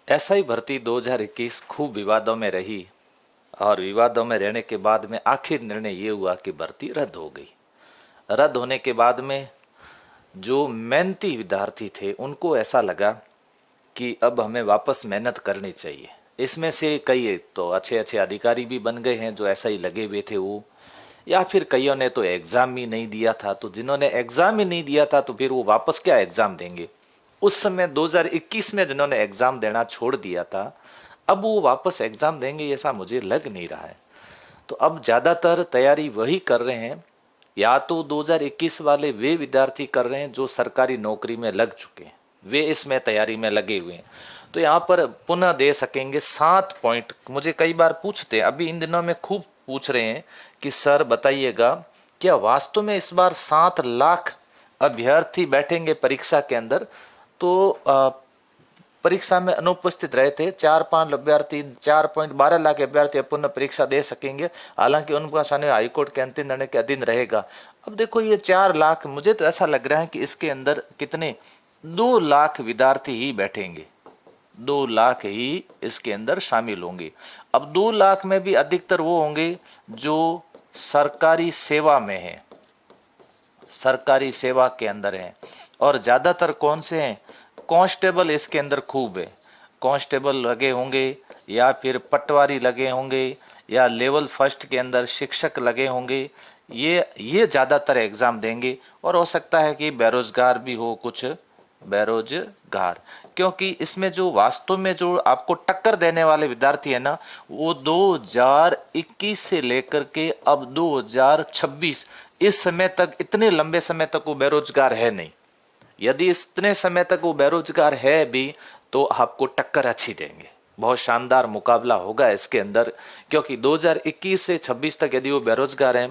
SI भर्ती 2021 खूब विवादों में रही और विवादों में रहने के बाद में आखिर निर्णय ये हुआ कि भर्ती रद्द हो गई। रद्द होने के बाद में जो मेहनती विद्यार्थी थे उनको ऐसा लगा कि अब हमें वापस मेहनत करनी चाहिए। इसमें से कई तो अच्छे अच्छे अधिकारी भी बन गए हैं जो ऐसा ही लगे हुए थे वो, या फिर कईयों ने तो एग्ज़ाम ही नहीं दिया था। तो जिन्होंने एग्ज़ाम ही नहीं दिया था तो फिर वो वापस क्या एग्ज़ाम देंगे। उस समय 2021 में जिन्होंने एग्ज़ाम देना छोड़ दिया था, अब वो वापस एग्ज़ाम देंगे ऐसा मुझे लग नहीं रहा है। तो अब ज़्यादातर तैयारी वही कर रहे हैं, या तो 2021 वाले वे विद्यार्थी कर रहे हैं जो सरकारी नौकरी में लग चुके हैं, वे इसमें तैयारी में लगे हुए हैं। तो यहाँ पर पुनः दे सकेंगे 7 पॉइंट। मुझे कई बार पूछते हैं, अभी इन दिनों में खूब पूछ रहे हैं कि सर बताइएगा क्या वास्तव में इस बार 7 लाख अभ्यर्थी बैठेंगे परीक्षा के अंदर। तो परीक्षा में अनुपस्थित रहे थे 4-5 अभ्यर्थी, 4.12 लाख अभ्यर्थी पुनः परीक्षा दे सकेंगे, हालांकि उनका सामने हाईकोर्ट के अंतिम निर्णय के अधीन रहेगा। अब देखो ये 4 लाख, मुझे तो ऐसा लग रहा है कि इसके अंदर कितने 2 लाख विद्यार्थी ही बैठेंगे, 2 लाख ही इसके अंदर शामिल होंगे। अब 2 लाख में भी अधिकतर वो होंगे जो सरकारी सेवा में है, सरकारी सेवा के अंदर हैं। और ज़्यादातर कौन से हैं, कांस्टेबल इसके अंदर खूब है, कांस्टेबल लगे होंगे, या फिर पटवारी लगे होंगे, या लेवल फर्स्ट के अंदर शिक्षक लगे होंगे। ये ज़्यादातर एग्ज़ाम देंगे। और हो सकता है कि बेरोजगार भी हो, कुछ बेरोजगार, क्योंकि इसमें जो वास्तव में जो आपको टक्कर देने वाले विद्यार्थी है ना, वो 2021 से लेकर के अब 2026 इस समय तक, इतने लंबे समय तक वो बेरोजगार है नहीं। यदि इतने समय तक वो बेरोजगार है भी तो आपको टक्कर अच्छी देंगे, बहुत शानदार मुकाबला होगा इसके अंदर। क्योंकि 2021 से 26 तक यदि वो बेरोजगार है,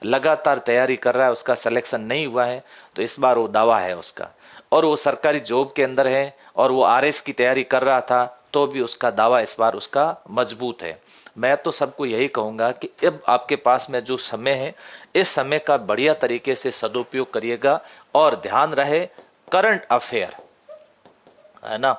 लगातार तैयारी कर रहा है, उसका सिलेक्शन नहीं हुआ है, तो इस बार वो दावा है उसका, और वो सरकारी जॉब के अंदर है और वो आरएस की तैयारी कर रहा था तो भी उसका दावा इस बार उसका मजबूत है। मैं तो सबको यही कहूँगा कि अब आपके पास में जो समय है, इस समय का बढ़िया तरीके से सदुपयोग करिएगा। और ध्यान रहे करंट अफेयर, है ना,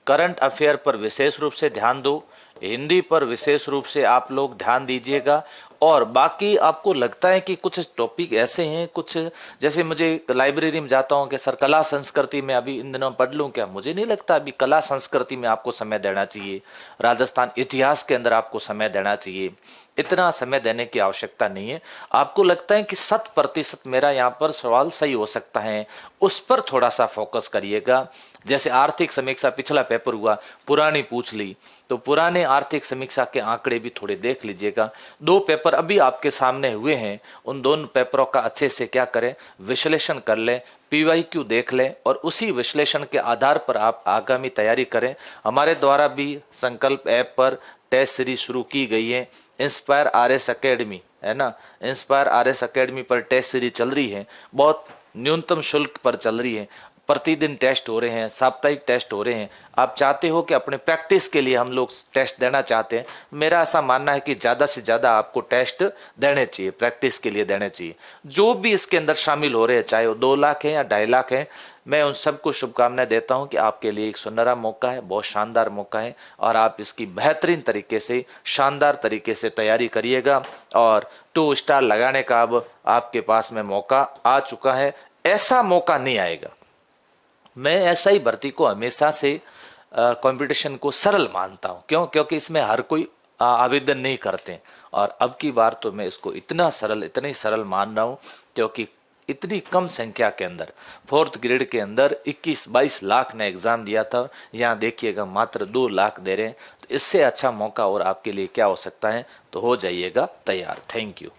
करंट अफेयर पर विशेष रूप से ध्यान दो, हिंदी पर विशेष रूप से आप लोग ध्यान दीजिएगा। और बाकी आपको लगता है कि कुछ टॉपिक ऐसे हैं, कुछ जैसे मुझे लाइब्रेरी में जाता हूँ कि सर कला संस्कृति में अभी इन दिनों पढ़ लूँ क्या, मुझे नहीं लगता अभी कला संस्कृति में आपको समय देना चाहिए। राजस्थान इतिहास के अंदर आपको समय देना चाहिए, इतना समय देने की आवश्यकता नहीं है। आपको लगता है कि 100% मेरा यहाँ पर सवाल सही हो सकता है, उस पर थोड़ा सा फोकस करिएगा। जैसे आर्थिक समीक्षा पिछला पेपर हुआ, पुरानी पूछ ली, तो पुराने आर्थिक समीक्षा के आंकड़े भी थोड़े देख लीजिएगा। 2 पेपर अभी आपके सामने हुए हैं, उन दोनों पेपरों का अच्छे से क्या करें, विश्लेषण कर लें, पीवाईक्यू देख लें, और उसी विश्लेषण के आधार पर आप आगामी तैयारी करें। हमारे द्वारा भी संकल्प ऐप पर टेस्ट सीरीज शुरू की गई है, इंस्पायर आरएस एकेडमी, है ना, इंस्पायर आरएस एकेडमी पर टेस्ट सीरीज चल रही है, बहुत न्यूनतम शुल्क पर चल रही है। प्रतिदिन टेस्ट हो रहे हैं, साप्ताहिक टेस्ट हो रहे हैं। आप चाहते हो कि अपने प्रैक्टिस के लिए हम लोग टेस्ट देना चाहते हैं, मेरा ऐसा मानना है कि ज़्यादा से ज़्यादा आपको टेस्ट देने चाहिए, प्रैक्टिस के लिए देने चाहिए। जो भी इसके अंदर शामिल हो रहे हैं, चाहे वो 2 लाख हैं या 2.5 लाख हैं, मैं उन सबको शुभकामनाएं देता हूं कि आपके लिए एक सुनहरा मौका है, बहुत शानदार मौका है, और आप इसकी बेहतरीन तरीके से, शानदार तरीके से तैयारी करिएगा। और 2 स्टार लगाने का अब आपके पास में मौका आ चुका है, ऐसा मौका नहीं आएगा। मैं एसआई भर्ती को हमेशा से कंपटीशन को सरल मानता हूं, क्यों, क्योंकि इसमें हर कोई आवेदन नहीं करते। और अब की बार तो मैं इसको इतना सरल, इतनी सरल मान रहा हूं, क्योंकि इतनी कम संख्या के अंदर 4th ग्रेड के अंदर 21-22 लाख ने एग्जाम दिया था, यहाँ देखिएगा मात्र 2 लाख दे रहे हैं। तो इससे अच्छा मौका और आपके लिए क्या हो सकता है, तो हो जाइएगा तैयार। Thank you.